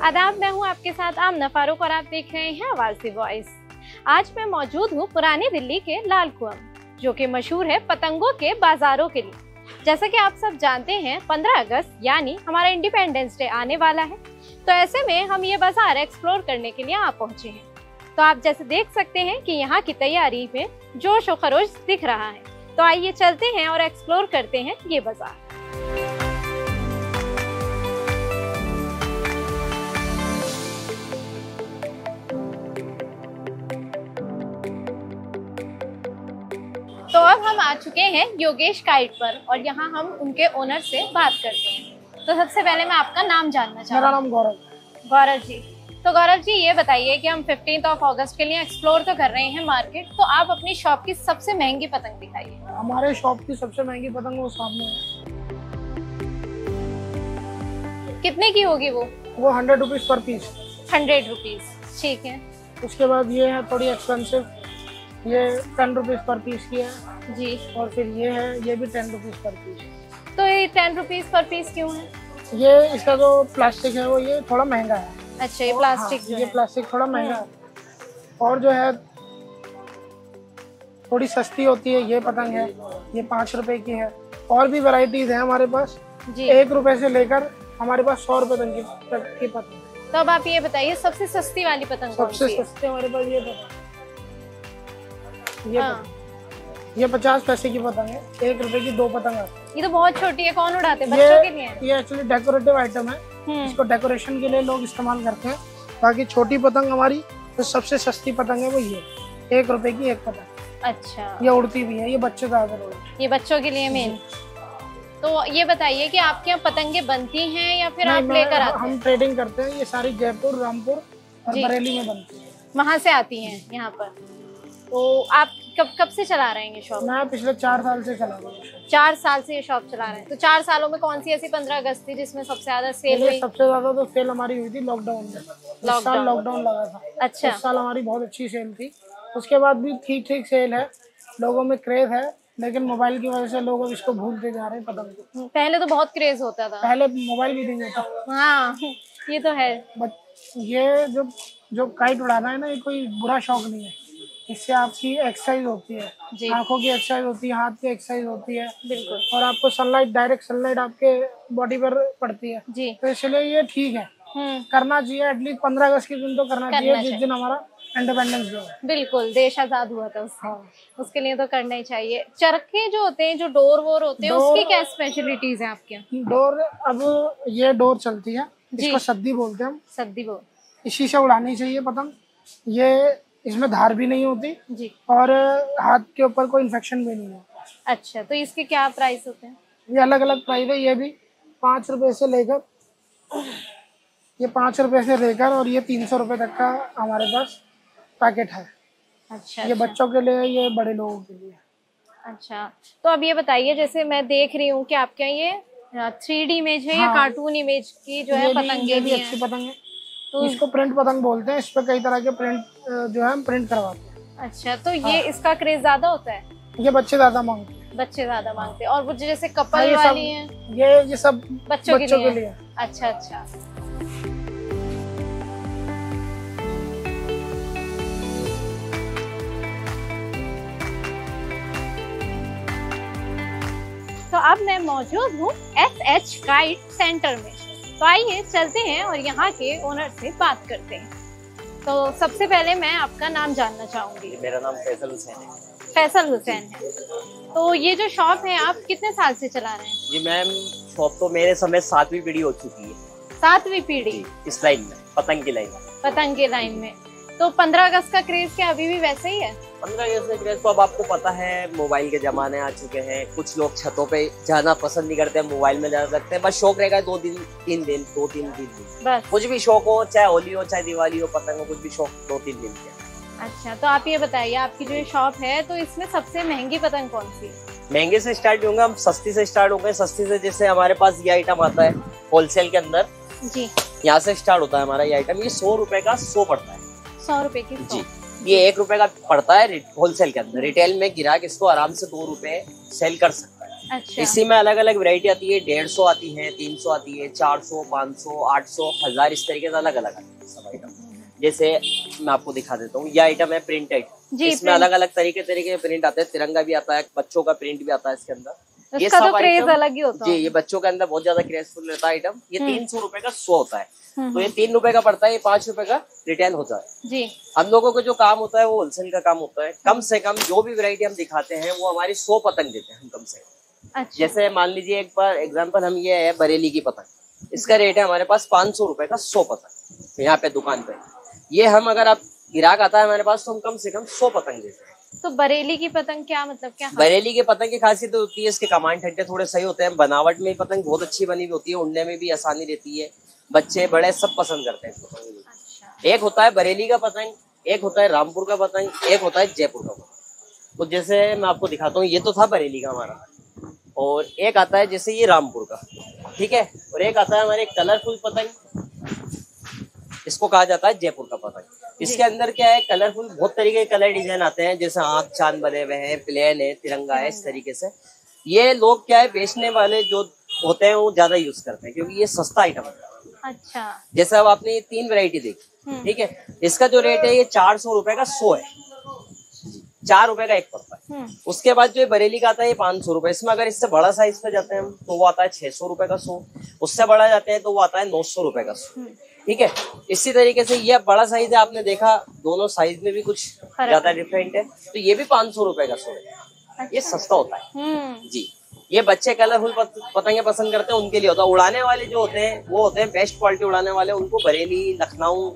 आदाब, मैं हूं आपके साथ आमना फारूक और आप देख रहे हैं आवाज दी वॉइस। आज मैं मौजूद हूं पुरानी दिल्ली के लाल कुआं, जो कि मशहूर है पतंगों के बाजारों के लिए। जैसा कि आप सब जानते हैं 15 अगस्त यानी हमारा इंडिपेंडेंस डे आने वाला है, तो ऐसे में हम ये बाजार एक्सप्लोर करने के लिए यहाँ पहुंचे हैं। तो आप जैसे देख सकते हैं कि यहाँ की तैयारी में जोश और खरोश दिख रहा है। तो आइए चलते हैं और एक्सप्लोर करते हैं ये बाजार। तो अब हम आ चुके हैं योगेश काइट पर और यहाँ हम उनके ओनर से बात करते हैं। तो सबसे पहले मैं आपका नाम जानना चाहूँगी। मेरा नाम गौरव। गौरव जी, तो गौरव जी ये बताइए कि हम 15 अगस्त के लिए एक्सप्लोर तो कर रहे हैं मार्केट, तो आप अपनी शॉप की सबसे महंगी पतंग दिखाइए। हमारे शॉप की सबसे महंगी पतंग वो सामने है। कितने की होगी वो? 100 रुपीज पर पीस। 100 रुपीज, ठीक है। उसके बाद ये है थोड़ी एक्सपेंसिव, ये 10 रुपीज पर पीस की है जी। और फिर ये है, ये भी 10 रुपीज पर पीस। तो ये 10 रुपीज पर पीस क्यों है? ये इसका जो प्लास्टिक है वो ये थोड़ा महंगा है। अच्छा, ये प्लास्टिक हाँ, जो ये है प्लास्टिक थोड़ा महंगा है। और जो है थोड़ी सस्ती होती है ये पतंग है, ये 5 रुपए की है। और भी वैरायटीज है हमारे पास जी। 1 रुपए से लेकर हमारे पास 100 रुपए तक की पतंग। तो अब आप ये बताइए सबसे सस्ती वाली पतंग कौन सबसे सी है? सस्ते हमारे पास ये पतंग, ये हाँ। पतंग। ये 50 पैसे की पतंग है, 1 रुपए की 2 पतंग आती है। ये तो बहुत छोटी है, कौन उड़ाते हैं? बच्चों के लिए है? ये एक्चुअली डेकोरेटिव आइटम है, इसको डेकोरेशन के लिए लोग इस्तेमाल करते हैं। बाकी छोटी पतंग हमारी तो सबसे सस्ती पतंग है वो ये 1 रुपए की 1 पतंग। अच्छा, ये उड़ती भी है, ये बच्चे ज्यादा उड़ते हैं। ये बच्चों के लिए मेन। तो ये बताइए कि आपके यहाँ पतंगे बनती हैं या फिर नहीं, आप लेकर आते हैं? हम ट्रेडिंग करते हैं। ये सारी जयपुर, रामपुर और जी। बरेली में बनती है। वहाँ से आती हैं यहाँ पर। तो आप कब से चला रहे हैं ये शॉप? मैं पिछले 4 साल से चला रहा हूँ। 4 साल से ये शॉप चला रहे हैं। तो 4 सालों में कौन सी ऐसी 15 अगस्त थी जिसमें सबसे ज्यादा सेल हुई? सबसे ज्यादा तो सेल हमारी हुई थी लॉकडाउन में। इस साल लॉकडाउन लगा था। अच्छा। इस साल हमारी बहुत अच्छी सेल थी। उसके बाद भी ठीक ठीक सेल है, लोगों में क्रेज है, लेकिन मोबाइल की वजह से लोग अब इसको भूलते जा रहे हैं पतंग को। पहले तो बहुत क्रेज होता था। पहले मोबाइल भी नहीं होता। हाँ, ये तो है। ये जो काइट उड़ाना है ना, ये कोई बुरा शौक नहीं है। इससे आपकी एक्सरसाइज होती है, आंखों की एक्सरसाइज होती है, हाथ की एक्सरसाइज होती है। बिल्कुल। और आपको सनलाइट, डायरेक्ट सनलाइट आपके बॉडी पर पड़ती है जी। तो इसलिए ये ठीक है, करना चाहिए। एटलीस्ट 15 अगस्त के दिन तो करना चाहिए, जिस दिन हमारा इंडिपेंडेंस डे है। बिल्कुल, देश आजाद हुआ था उसके लिए तो करना ही चाहिए। चरखे जो होते हैं, जो डोर वोर होते हैं, उसकी क्या स्पेशलिटीज है आपके यहाँ? डोर, अब ये डोर चलती है, इसको सद्दी बोलते हैं हम। सद्दी बोल। इसी से उड़ानी चाहिए पतंग। ये इसमें धार भी नहीं होती जी। और हाथ के ऊपर कोई इन्फेक्शन भी नहीं है। अच्छा, तो इसके क्या प्राइस होते हैं? ये अलग अलग प्राइस है। ये भी 5 रुपए से लेकर, ये 5 रुपए से लेकर और ये 300 रुपए तक का हमारे पास पैकेट है। अच्छा। ये बच्चों के लिए, ये बड़े लोगों के लिए। अच्छा, तो अब ये बताइए, जैसे मैं देख रही हूँ कि आपके यहाँ ये 3D इमेज है या कार्टून इमेज की जो है पतंगे भी अच्छी पतंग है। तो इसको प्रिंट पतंग बोलते हैं। इस पे कई तरह के प्रिंट जो है हम प्रिंट करवाते हैं। अच्छा, तो ये इसका क्रेज ज्यादा होता है? ये बच्चे ज्यादा मांगते हैं। बच्चे ज्यादा मांगते हैं। और वो जैसे कपल वाली हैं, ये सब बच्चों के लिए। अच्छा। तो अब मैं मौजूद हूँ SH काइट सेंटर में। तो आइए चलते हैं और यहाँ के ओनर से बात करते हैं। तो सबसे पहले मैं आपका नाम जानना चाहूंगी। मेरा नाम फैसल हुसैन है। फैसल हुसैन है। तो ये जो शॉप है आप कितने साल से चला रहे हैं? जी मैम, शॉप तो मेरे समय 7वीं पीढ़ी हो चुकी है। 7वीं पीढ़ी? इस लाइन में, पतंग की लाइन में। पतंग की लाइन में। तो 15 अगस्त का क्रेज क्या अभी भी वैसे ही है? 15 अगस्त का क्रेज तो अब आपको पता है, मोबाइल के जमाने आ चुके हैं। कुछ लोग छतों पे जाना पसंद नहीं करते, मोबाइल में जा सकते हैं। बस शौक रहेगा 2 दिन 3 दिन, 2-3 दिन बस। कुछ भी शौक हो, चाहे होली हो, चाहे दिवाली हो, पतंग हो, कुछ भी शौक 2-3 दिन के। अच्छा, तो आप ये बताइए, आपकी जो शॉप है तो इसमें सबसे महंगी पतंग कौन सी है? महंगे से स्टार्ट होंगे हम, सस्ती से स्टार्ट होंगे। सस्ती से जैसे हमारे पास ये आइटम आता है होलसेल के अंदर जी, यहाँ से स्टार्ट होता है हमारा ये आइटम। ये 100 रुपए का 100 पड़ता है। 100 रुपए की 100? जी, ये 1 रुपए का पड़ता है होलसेल के अंदर। रिटेल में ग्राहक इसको आराम से 2 रुपए सेल कर सकता है। अच्छा। इसी में अलग अलग वैरायटी आती है, 150 आती है, 300 आती है, 400, 500, 800, 1000, इस तरीके से अलग अलग आती है सब आइटम। जैसे मैं आपको दिखा देता हूँ, ये आइटम है प्रिंटेड, इसमें अलग अलग तरीके के प्रिंट आते हैं, तिरंगा भी आता है, बच्चों का प्रिंट भी आता है इसके अंदर। ये सब क्रेज अलग ही होता है जी, ये बच्चों के अंदर बहुत ज्यादा क्रेजफुल रहता है आइटम। ये 300 रुपए का 100 होता है, तो ये 3 रुपए का पड़ता है, ये 5 रुपए का रिटेल होता है जी। हम लोगों को जो काम होता है वो होलसेल का काम होता है। कम से कम जो भी वैरायटी हम दिखाते हैं वो हमारी 100 पतंग देते हैं हम कम से कम। अच्छा। जैसे मान लीजिए एक बार एग्जांपल, हम ये है बरेली की पतंग, इसका रेट है हमारे पास 500 रुपए का 100 पतंग यहाँ पे दुकान पे। ये हम अगर आप ग्राहक आता है हमारे पास तो हम कम से कम 100 पतंग देते हैं। तो बरेली की पतंग क्या मतलब क्या? बरेली के पतंग की खासियत होती है इसके कमान ठंडे थोड़े सही होते हैं, बनावट में पतंग बहुत अच्छी बनी हुई होती है, उड़ने में भी आसानी रहती है, बच्चे बड़े सब पसंद करते हैं पतंग। अच्छा। एक होता है बरेली का पतंग, एक होता है रामपुर का पतंग, एक होता है जयपुर का पतंग। तो जैसे मैं आपको दिखाता हूँ, ये तो था बरेली का हमारा, और एक आता है जैसे ये रामपुर का, ठीक है, और एक आता है हमारे कलरफुल पतंग, इसको कहा जाता है जयपुर का पतंग। इसके अंदर क्या है, कलरफुल बहुत तरीके के कलर डिजाइन आते हैं, जैसे आंख चांद बने हुए हैं, प्लेन है, तिरंगा है, इस तरीके से। ये लोग क्या है, बेचने वाले जो होते हैं वो ज्यादा यूज करते हैं क्योंकि ये सस्ता आइटम है। अच्छा। जैसे अब आपने ये 3 वैरायटी देखी, ठीक है, इसका जो रेट है ये 400 रुपए का 100 है, 4 रुपए का एक पड़ता है। उसके बाद जो बरेली का आता है ये 500 रुपए। इसमें अगर इससे बड़ा साइज पे जाते हैं हम तो वो आता है 600 रुपए का 100, उससे बड़ा जाते हैं तो वो आता है 900 रुपए का 100, ठीक है। इसी तरीके से ये बड़ा साइज है, आपने देखा दोनों साइज में भी कुछ ज्यादा डिफरेंट है, तो ये भी 500 रुपए का 100 है। ये सस्ता होता है जी। ये बच्चे कलरफुल पतंगे पसंद करते हैं, उनके लिए होता है। उड़ाने वाले जो होते हैं वो होते हैं बेस्ट क्वालिटी उड़ाने वाले, उनको बरेली, लखनऊ,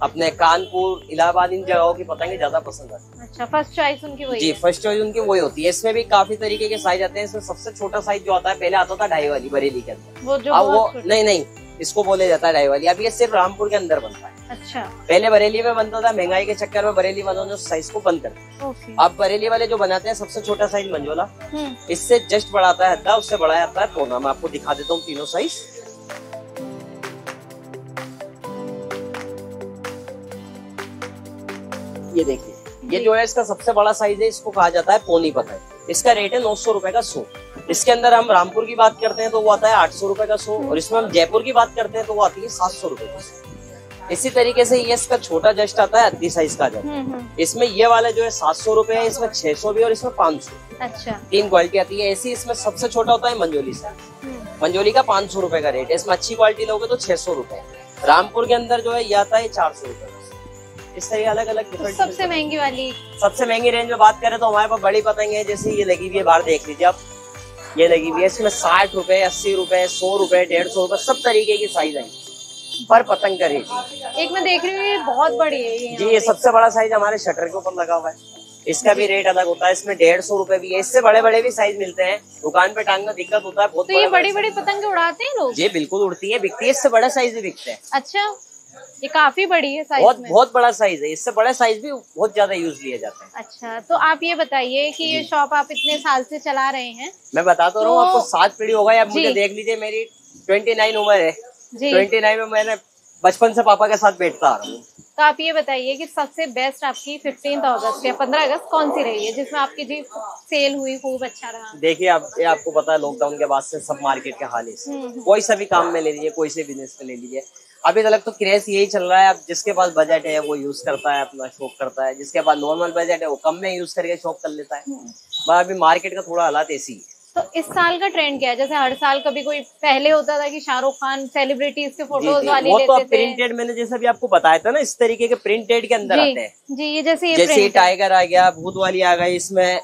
अपने कानपुर, इलाहाबाद, इन जगहों की पतंगे ज्यादा पसंद आती है। अच्छा, फर्स्ट चॉइस उनकी वही जी, फर्स्ट चॉइस उनकी वही होती है। इसमें भी काफी तरीके के साइज आते हैं। इसमें सबसे छोटा साइज जो आता है, पहले आता था 2.5 वाली बरेली के अंदर, वो जो अब वो नहीं, इसको बोले जाता है 2.5 वाली। अब ये सिर्फ रामपुर के अंदर बनता है। अच्छा। पहले बरेली में बनता था, महंगाई के चक्कर में बरेली वालों ने उस साइज को बंद कर दिया। अब बरेली वाले जो बनाते हैं सबसे छोटा साइज मंजोला, इससे जस्ट बड़ा आता है हद्दा, उससे बड़ा आता है पौना। मैं आपको दिखा देता हूँ तीनों साइज। ये देखिए, ये जो है इसका सबसे बड़ा साइज है, इसको कहा जाता है पौनी पतंग। इसका रेट है 900 रुपए का 100। इसके अंदर हम रामपुर की बात करते हैं तो वो आता है 800 रुपए का 100, और इसमें हम जयपुर की बात करते हैं तो वो आती है 700 रुपए का 100। इसी तरीके से ये इसका छोटा जस्ट आता है अद्दी साइज का जाता है। इसमें ये वाला जो है 700 रुपए है, इसमें 600 भी और इसमें 500। अच्छा। 3 क्वालिटी आती है ऐसी। इसमें सबसे छोटा होता है मंजोली साइज, मंजोली का 500 रुपए का रेट है। इसमें अच्छी क्वालिटी लोगे तो 600 रुपए। रामपुर के अंदर जो है ये आता है 400 रुपए। इस तरह अलग अलग डिफरेंट। सबसे महंगी वाली, सबसे महंगी रेंज में बात करें तो हमारे पास बड़ी पतंग है, जैसे ये लगी हुई है, बाहर देख लीजिए आप, ये लगी हुई है। इसमें 60 रुपए, 80 रुपए, 100 रुपए, 150 रुपए, सब तरीके की साइज है पर पतंग का रेट। एक मैं देख रही हूँ ये बहुत बड़ी है ये जी, ये सबसे बड़ा साइज हमारे शटर के ऊपर लगा हुआ है, इसका भी रेट अलग होता है। इसमें 150 रुपए भी है। इससे बड़े बड़े भी साइज मिलते हैं, दुकान पे टांगना दिक्कत होता है बहुत। तो ये बड़ी बड़ी पतंग उड़ाते हैं लोग? जी बिल्कुल, उड़ती है, बिकती है। इससे बड़ा साइज भी बिकते हैं। अच्छा, ये काफी बड़ी है साइज में। बहुत बड़ा साइज है। इससे बड़ा साइज भी बहुत ज्यादा यूज लिए जाते हैं। अच्छा, तो आप ये बताइए कि ये शॉप आप इतने साल से चला रहे हैं? मैं बताता रहा हूँ आपको, 7 पीढ़ी हो गई। अब मुझे देख लीजिए, मेरी 29 उम्र है। 29 में मैंने बचपन से पापा के साथ बैठता आ रहा हूँ। तो आप ये बताइए कि सबसे बेस्ट आपकी 15 अगस्त या 15 अगस्त कौन सी रही है जिसमें आपकी जी सेल हुई, खूब अच्छा रहा? देखिए, अब ये आपको पता है लॉकडाउन के बाद से सब मार्केट के हाल है। कोई सा भी काम में ले लीजिए, कोई से बिजनेस में ले लीजिए, अभी तक तो क्रेज यही चल रहा है। अब जिसके पास बजट है वो यूज करता है, अपना शॉप करता है। जिसके पास नॉर्मल बजट है वो कम में यूज करके शॉप कर लेता है। अभी मार्केट का थोड़ा हालात ऐसी है। तो इस साल का ट्रेंड क्या है? जैसे हर साल कभी कोई पहले होता था कि शाहरुख खान सेलिब्रिटीज के फोटोज वाली वो लेते तो थे। प्रिंटेड, मैंने जैसे भी आपको बताया था ना, इस तरीके के प्रिंटेड के अंदर आते हैं। जी, ये जैसे टाइगर आ गया, भूत वाली आ गई, इसमें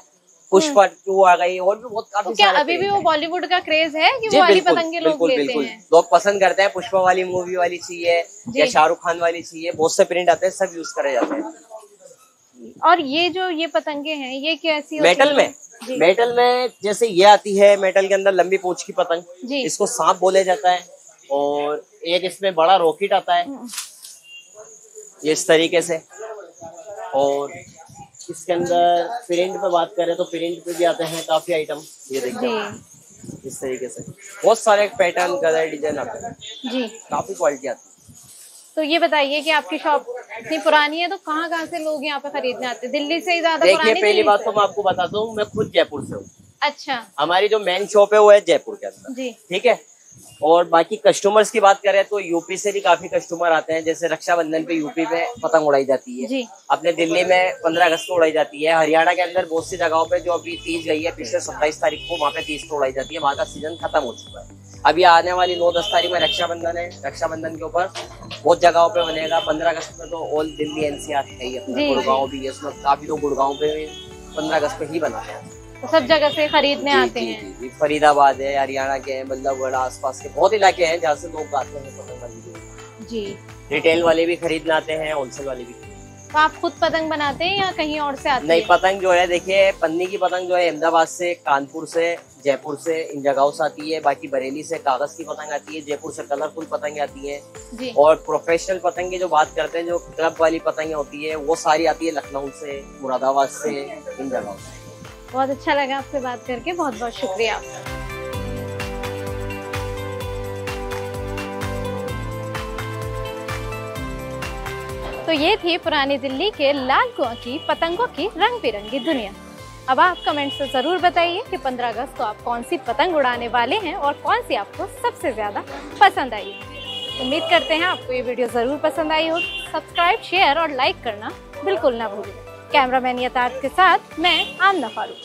पुष्पा 2 आ गई, और भी बहुत काफी। तो क्या अभी भी वो बॉलीवुड का क्रेज है कि वो वाली पतंगे लोग लेते हैं? लोग पसंद करते हैं, पुष्पा वाली मूवी वाली चाहिए या शाहरुख खान वाली चाहिए, बहुत से प्रिंट आते हैं, सब यूज करे जाते हैं। और ये जो ये पतंगे हैं ये कैसी? मेटल में, मेटल में जैसे ये आती है, मेटल के अंदर लंबी पूंछ की पतंग, इसको सांप बोले जाता है। और एक इसमें बड़ा रॉकेट आता है, ये इस तरीके से। और इसके अंदर प्रिंट पे बात करें तो प्रिंट पे भी आते हैं काफी आइटम। ये देखिए इस तरीके से बहुत सारे पैटर्न, कलर, डिजाइन आते हैं जी, काफी क्वालिटी आती है। तो ये बताइए कि आपकी शॉप इतनी पुरानी है तो कहाँ से लोग यहाँ पे खरीदने आते हैं? दिल्ली से ही ज्यादा? देखिए, पहली बात तो मैं आपको बताता हूँ, मैं खुद जयपुर से हूँ। अच्छा। हमारी जो मेन शॉप है वो है जयपुर के अंदर जी। ठीक है। और बाकी कस्टमर्स की बात करें तो यूपी से भी काफी कस्टमर आते हैं। जैसे रक्षाबंधन पे यूपी में पतंग उड़ाई जाती है जी। अपने दिल्ली में 15 अगस्त को उड़ाई जाती है। हरियाणा के अंदर बहुत सी जगहों पे जो अभी 30 गई है, पिछले 27 तारीख को वहाँ पे 30 को उड़ाई जाती है। वहाँ का सीजन खत्म हो चुका है। अभी आने वाली 9-10 तारीख में रक्षाबंधन है। रक्षाबंधन के ऊपर बहुत जगहों पे बनेगा। 15 अगस्त में तो ऑल दिल्ली एनसीआर है ही, अपना गुड़गांव भी है, उसमें काफी लोग गुड़गांव पे 15 अगस्त पे ही बनाते हैं। तो सब जगह से खरीदने आते हैं। जी, फरीदाबाद है, हरियाणा के हैं, बल्लभगढ़, आसपास के बहुत इलाके हैं जहाँ से लोग आते हैं पतंग बनाने। जी। रिटेल वाले भी खरीदने आते हैं, होलसेल वाले भी। तो आप खुद पतंग बनाते हैं या कहीं और से आते हैं? नहीं, पतंग जो है देखिए, पन्नी की पतंग जो है अहमदाबाद से, कानपुर से, जयपुर से, इन जगहों से आती है। बाकी बरेली से कागज की पतंग आती है, जयपुर से कलरफुल पतंग आती है जी। और प्रोफेशनल पतंग की जो बात करते हैं, जो क्लब वाली पतंग होती है, वो सारी आती है लखनऊ से, मुरादाबाद से, इन जगहों से। बहुत अच्छा लगा आपसे बात करके, बहुत बहुत शुक्रिया आपका। तो ये थी पुरानी दिल्ली के लाल कुआं की पतंगों की रंग बिरंगी दुनिया। अब आप कमेंट से जरूर बताइए कि 15 अगस्त को आप कौन सी पतंग उड़ाने वाले हैं और कौन सी आपको सबसे ज्यादा पसंद आई। उम्मीद करते हैं आपको ये वीडियो जरूर पसंद आई हो। सब्सक्राइब, शेयर और लाइक करना बिल्कुल ना भूलें। कैमरामैन यथार्थ के साथ मैं आमना फारूक।